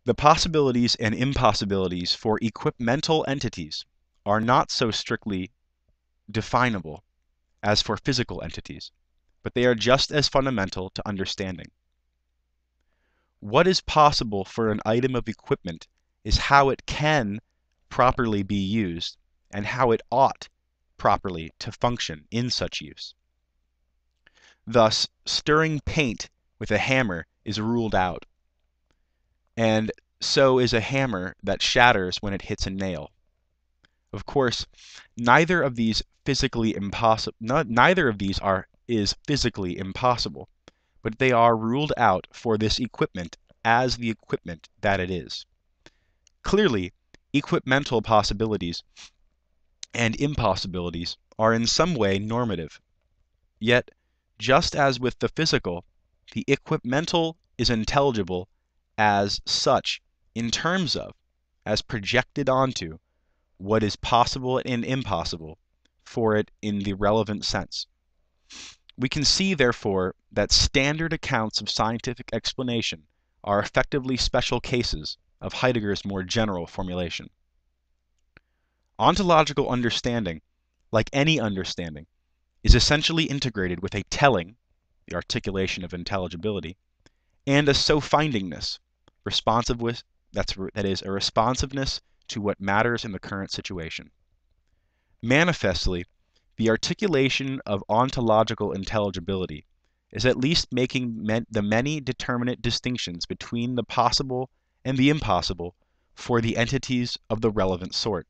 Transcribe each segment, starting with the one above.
The possibilities and impossibilities for equipmental entities are not so strictly definable as for physical entities, but they are just as fundamental to understanding. What is possible for an item of equipment is how it can properly be used and how it ought properly to function in such use. Thus, stirring paint with a hammer is ruled out, and so is a hammer that shatters when it hits a nail. Of course, neither of these is physically impossible, but they are ruled out for this equipment as the equipment that it is. Clearly, equipmental possibilities and impossibilities are in some way normative. Yet, just as with the physical, the equipmental is intelligible as such in terms of, as projected onto, what is possible and impossible for it in the relevant sense. We can see, therefore, that standard accounts of scientific explanation are effectively special cases of Heidegger's more general formulation. Ontological understanding, like any understanding, is essentially integrated with a telling, the articulation of intelligibility, and a so-findingness, that is, a responsiveness to what matters in the current situation. Manifestly, the articulation of ontological intelligibility is at least making the many determinate distinctions between the possible and the impossible for the entities of the relevant sort.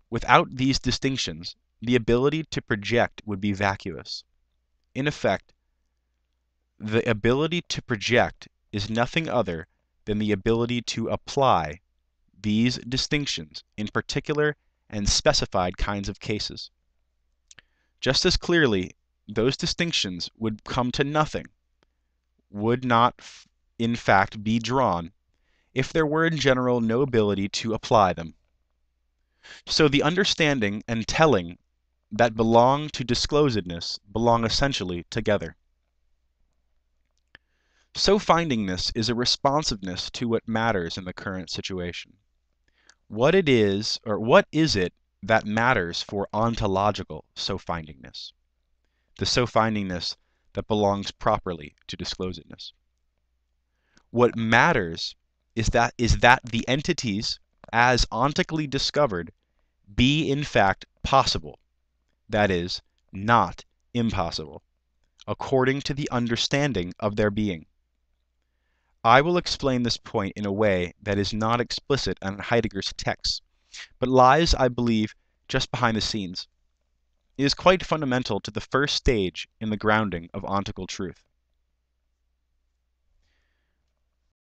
Without these distinctions, the ability to project would be vacuous. In effect, the ability to project is nothing other than the ability to apply these distinctions in particular and specified kinds of cases. Just as clearly, those distinctions would come to nothing, would not in fact be drawn, if there were in general no ability to apply them. So the understanding and telling that belong to disclosedness belong essentially together. So-findingness is a responsiveness to what matters in the current situation. What is it that matters for ontological so-findingness? The so-findingness that belongs properly to disclosedness. What matters is that the entities, as ontically discovered, be in fact possible, that is, not impossible, according to the understanding of their being. I will explain this point in a way that is not explicit in Heidegger's texts, but lies, I believe, just behind the scenes. It is quite fundamental to the first stage in the grounding of ontical truth.